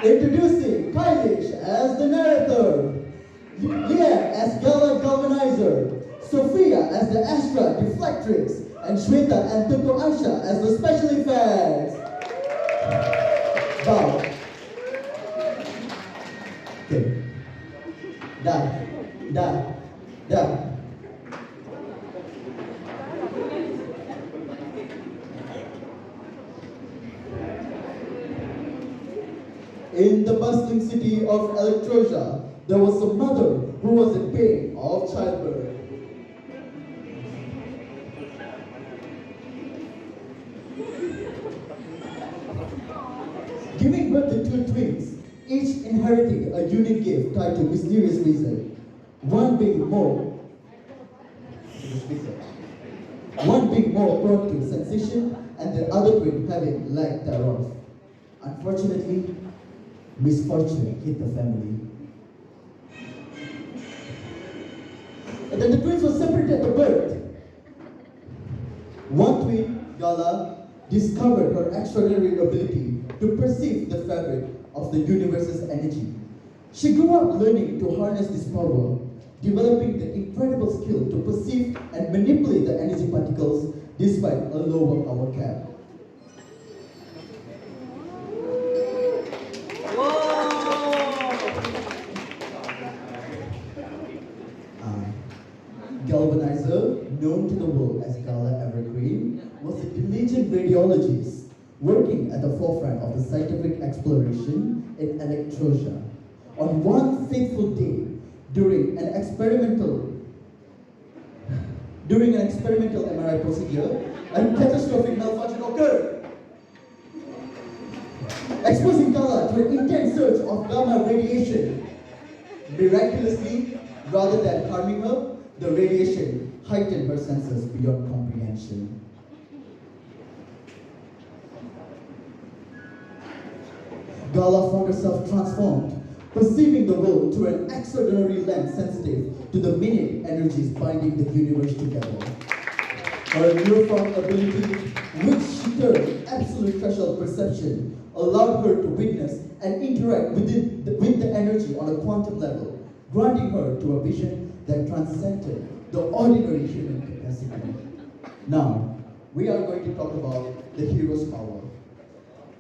Introducing Kailash as the narrator, Leah as Gala Galvanizer, Sophia as the Astra Deflectrix, and Shweta and Tuko Aisha as the special effects. Bow. Okay. Dah. In the bustling city of Electrosia, there was a mother who was in pain of childbirth. Giving birth to two twins, each inheriting a unique gift tied to mysterious reason. One being more prone to sensation, and the other twin having lack thereof. Unfortunately, misfortune hit the family. And then the twins were separated at the birth. One twin, Gala, discovered her extraordinary ability to perceive the fabric of the universe's energy. She grew up learning to harness this power, developing the incredible skill to perceive and manipulate the energy particles despite a lower power cap. Galvanizer, known to the world as Gala Evergreen, was a diligent radiologist working at the forefront of the scientific exploration in Electrosia. On one fateful day, during an experimental MRI procedure, a catastrophic malfunction occurred, exposing Gala to an intense surge of gamma radiation. Miraculously, rather than harming her, the radiation heightened her senses beyond comprehension. Gala found herself transformed, perceiving the world through an extraordinary lens sensitive to the minute energies binding the universe together. Her newfound ability, which she termed absolute threshold perception, allowed her to witness and interact with the energy on a quantum level, granting her to a vision that transcended the ordinary human capacity. Now, we are going to talk about the hero's power.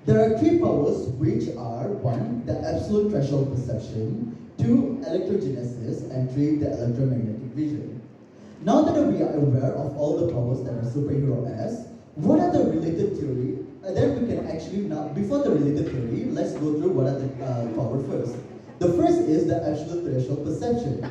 There are three powers, which are 1. The absolute threshold perception, 2. Electrogenesis, and 3. The electromagnetic vision. Now that we are aware of all the powers that a superhero has, what are the related theory? Then we can actually now, before the related theory, let's go through what are the power first. The first is the absolute threshold perception.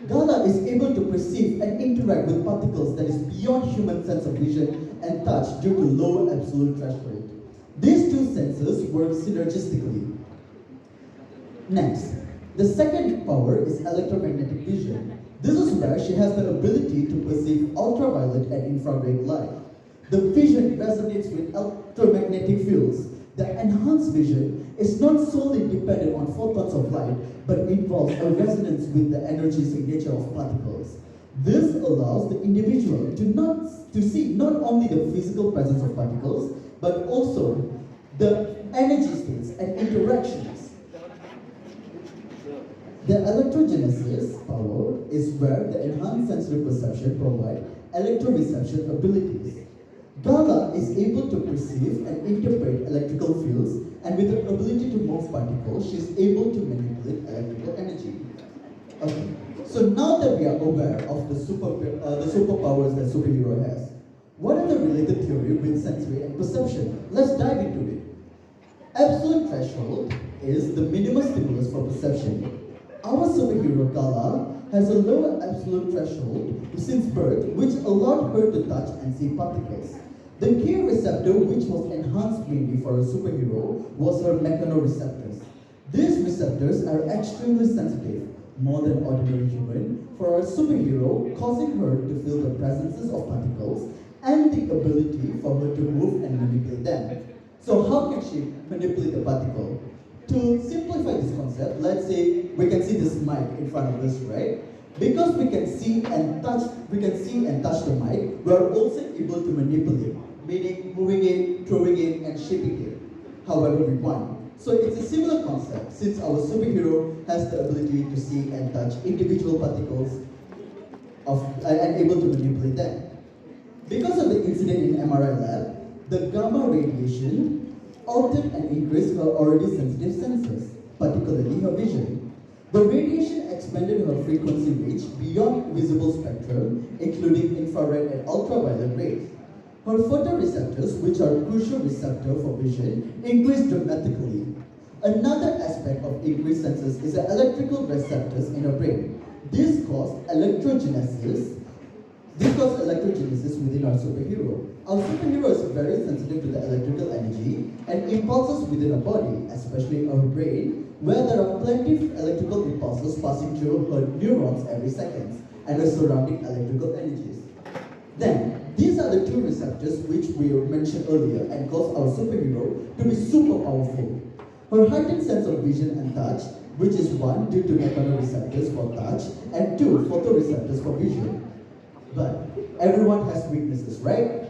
Gala is able to perceive and interact with particles that is beyond human sense of vision and touch due to low absolute threshold. These two senses work synergistically. Next, the second power is electromagnetic vision. This is where she has the ability to perceive ultraviolet and infrared light. The vision resonates with electromagnetic fields. The enhanced vision is not solely dependent on photons of light, but involves a resonance with the energy signature of particles. This allows the individual to see not only the physical presence of particles, but also the energy states and interactions. The electrogenesis power is where the enhanced sensory perception provides electroreception abilities. Gala is able to perceive and interpret electrical fields, and with the ability to move particles, she is able to manipulate electrical energy. Okay, so now that we are aware of the superpowers that superhero has, what are the related theory with sensory and perception? Let's dive into it. Absolute threshold is the minimum stimulus for perception. Our superhero Gala has a lower absolute threshold since birth, which allowed her to touch and see particles. The key receptor, which was enhanced mainly for a superhero, was her mechanoreceptors. These receptors are extremely sensitive, more than ordinary human, for a superhero, causing her to feel the presences of particles and the ability for her to move and manipulate them. So how can she manipulate the particle? To simplify this concept, let's say we can see this mic in front of us, right? Because we can see and touch the mic, we are also able to manipulate, meaning moving it, throwing it, and shaping it however we want. So it's a similar concept since our superhero has the ability to see and touch individual particles and able to manipulate them. Because of the incident in MRI lab, the gamma radiation altered and increased her already sensitive senses, particularly her vision. The radiation expanded her frequency range beyond visible spectrum, including infrared and ultraviolet rays. Her photoreceptors, which are crucial receptors for vision, increased dramatically. Another aspect of increased senses is the electrical receptors in her brain. This caused electrogenesis within our superhero. Our superhero is very sensitive to the electrical energy and impulses within her body, especially her brain, where there are plenty of electrical impulses passing through her neurons every second and her surrounding electrical energies. Then, these are the two receptors which we mentioned earlier and cause our superhero to be super powerful. Her heightened sense of vision and touch, which is one due to mechanoreceptors for touch and two photoreceptors for vision. But everyone has weaknesses, right?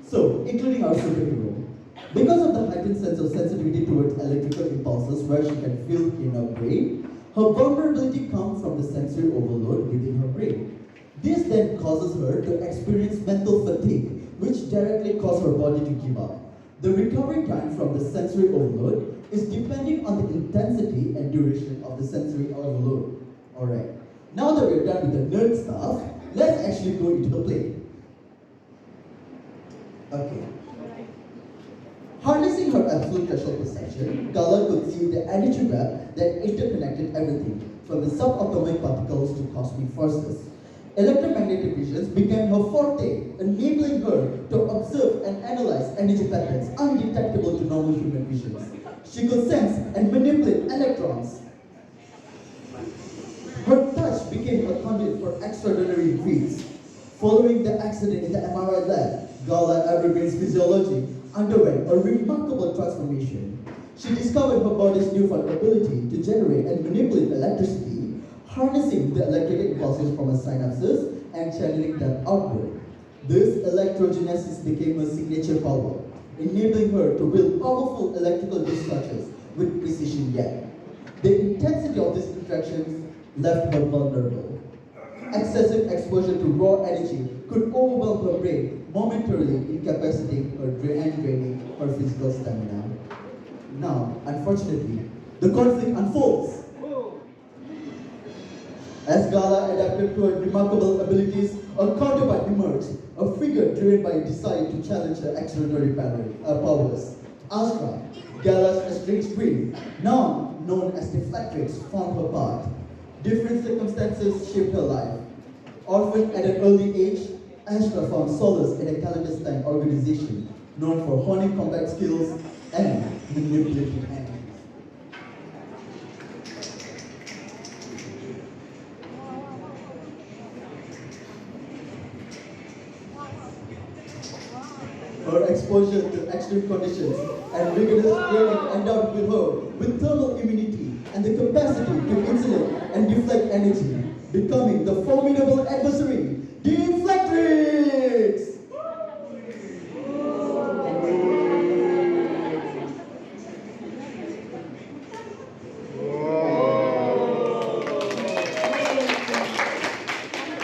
So, including our superhero. Because of the heightened sense of sensitivity towards electrical impulses where she can feel in her brain, her vulnerability comes from the sensory overload within her brain. This then causes her to experience mental fatigue, which directly causes her body to give up. The recovery time from the sensory overload is depending on the intensity and duration of the sensory overload. Alright, now that we're done with the nerd stuff, let's actually go into the play. Okay. Harnessing her absolute threshold perception, Gala could see the energy web that interconnected everything, from the subatomic particles to cosmic forces. Electromagnetic visions became her forte, enabling her to observe and analyze energy patterns undetectable to normal human visions. She could sense and manipulate electrons. Her touch became a conduit for extraordinary feats. Following the accident in the MRI lab, Gala Evergreen's physiology underwent a remarkable transformation. She discovered her body's newfound ability to generate and manipulate electricity, harnessing the electrical impulses from her synapses and channeling them outward. This electrogenesis became her signature power, enabling her to wield powerful electrical discharges with precision yet. The intensity of these interactions left her vulnerable. Excessive exposure to raw energy could overwhelm her brain, momentarily incapacitating her and draining her physical stamina. Now, unfortunately, the conflict unfolds. As Gala adapted to her remarkable abilities, a counterpart emerged, a figure driven by a desire to challenge her extraordinary powers. Astra, Gala's estranged twin, now known as the Flatrix, found her path. Different circumstances shaped her life. Orphaned at an early age, Astra found solace in a clandestine organization known for honing combat skills and manipulating enemies. Her exposure to extreme conditions and rigorous training endowed with her with thermal immunity and the capacity to insulate and deflect energy, becoming the formidable adversary, the Flatrix!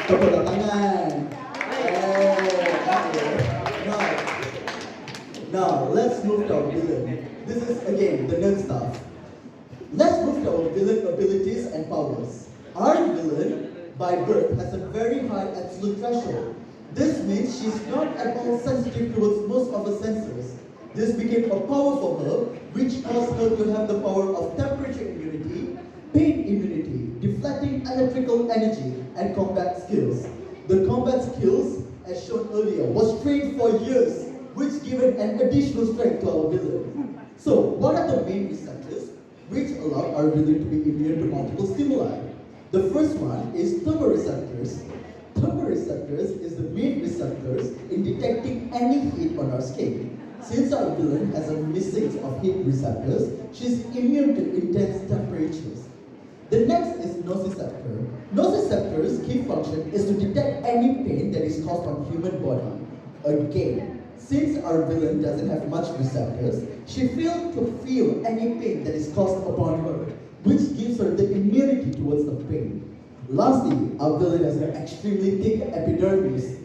Tepuk tangan. Now, let's move to our villain. This is, again, the nerd stuff. Let's move to our villain abilities and powers. Our villain, by birth, has a very high absolute threshold. This means she's not at all sensitive towards most of her senses. This became a power for her, which caused her to have the power of temperature immunity, pain immunity, deflecting electrical energy, and combat skills. The combat skills, as shown earlier, was trained for years, which given an additional strength to our villain. So, what are the main receptors which allow our villain to be immune to multiple stimuli? The first one is thermoreceptors. Thermoreceptors is the main receptors in detecting any heat on our skin. Since our villain has a missing of heat receptors, she is immune to intense temperatures. The next is nociceptor. Nociceptor's key function is to detect any pain that is caused on human body. Again, Since our villain doesn't have much receptors, she failed to feel any pain that is caused upon her, which gives her the immunity towards the pain. Lastly, our villain has an extremely thick epidermis.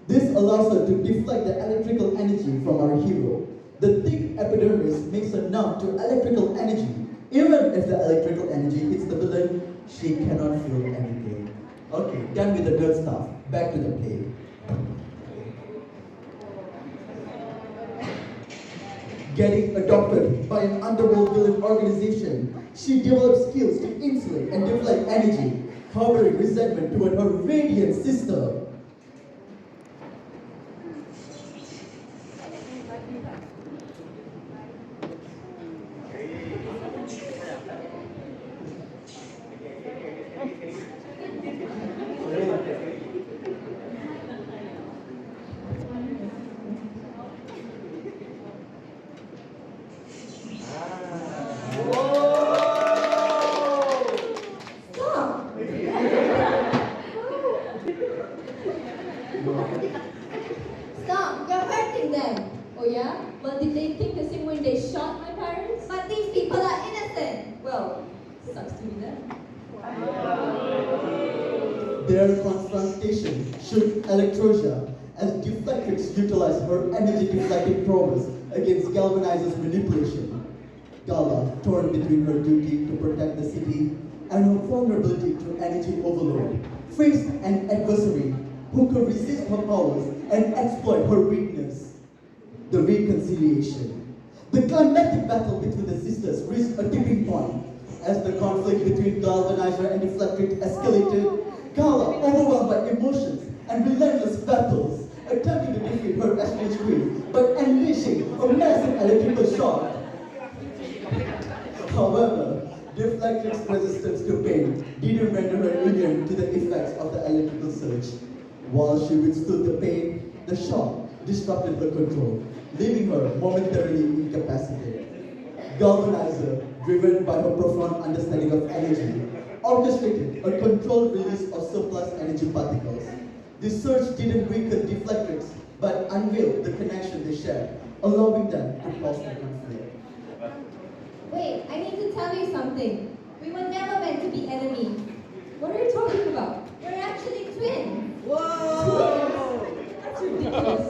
This allows her to deflect the electrical energy from our hero. The thick epidermis makes her numb to electrical energy. Even if the electrical energy hits the villain, she cannot feel anything. Okay, done with the nerd stuff. Back to the play. Getting adopted by an underworld villain organization, she develops skills to insulate and deflect energy, harboring resentment toward her radiant sister. Stop! You're hurting them! Oh yeah? Well, did they think the same when they shot my parents? But these people are innocent! Well, sucks to be them. Their confrontation shook Electrosia as Deflectrix utilized her energy deflecting prowess against Galvanizer's manipulation. Gala, torn between her duty to protect the city and her vulnerability to energy overload, faced an adversary who could resist her powers and exploit her weakness. The reconciliation. The climactic battle between the sisters reached a tipping point as the conflict between Galvanizer and Deflectrix escalated. Gala, overwhelmed by emotions and relentless battles, attempting to defeat her estranged queen, but unleashing a massive electrical shock. However, Deflectrix's resistance to pain didn't render her immune to the effects of the electrical surge. While she withstood the pain, the shock disrupted her control, leaving her momentarily incapacitated. Galvanizer, driven by her profound understanding of energy, orchestrated a controlled release of surplus energy particles. This surge didn't weaken Deflectrix, but unveiled the connection they shared, allowing them to pause the conflict. Wait, I need to tell you something. We were never meant to be enemies. What are you talking about? We're actually twins. Whoa! That's ridiculous.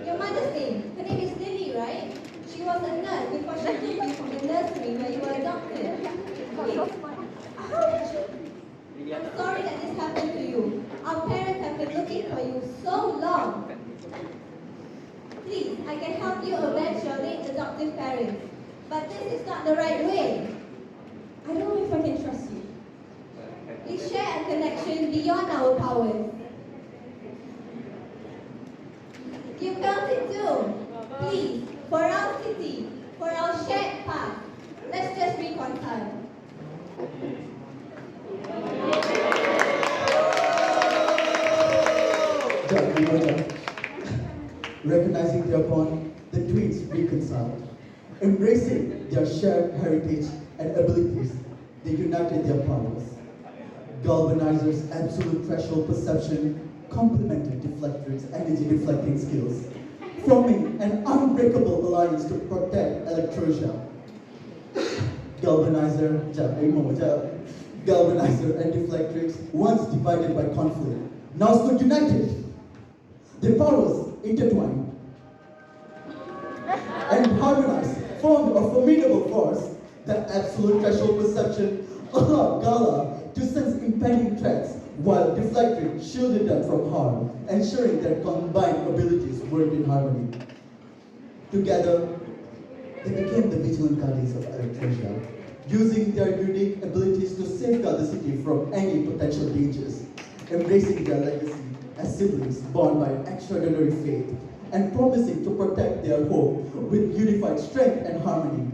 Your mother's name, her name is Lily, right? She was a nurse before she took you from the nursery where you were adopted. Wait, how did you? I'm sorry that this happened to you. Our parents have been looking for you so long. Please, I can help you avenge your late adoptive parents. But this is not the right way. I don't know if I can trust you. We share a connection beyond our powers. You felt it too. Please, for our city, for our shared path, let's just reconcile. Recognizing their bond, the twins reconciled. Embracing their shared heritage and abilities, they united their powers. Galvanizer's absolute threshold perception complemented Deflectrix's energy deflecting skills, forming an unbreakable alliance to protect Electrosia. Galvanizer and Deflectrix, once divided by conflict, now stood united. Their powers intertwined and harmonized, formed a formidable force. The absolute threshold perception allowed Gala to sense impending threats, while Deflectrix shielded them from harm, ensuring their combined abilities worked in harmony. Together, they became the vigilant guardians of Electrosia, using their unique abilities to safeguard the city from any potential dangers, embracing their legacy as siblings born by an extraordinary fate, and promising to protect their home with unified strength and harmony.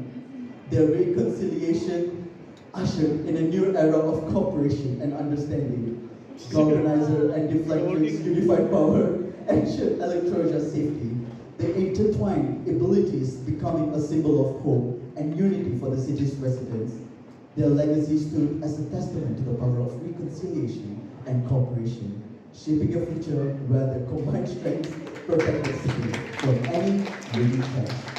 Their reconciliation ushered in a new era of cooperation and understanding. Galvanizer and Deflectrix unified power ensured Electrosia's safety. They intertwined abilities, becoming a symbol of hope and unity for the city's residents. Their legacy stood as a testament to the power of reconciliation and cooperation, shaping a future where their combined strengths protect the city from any living threat.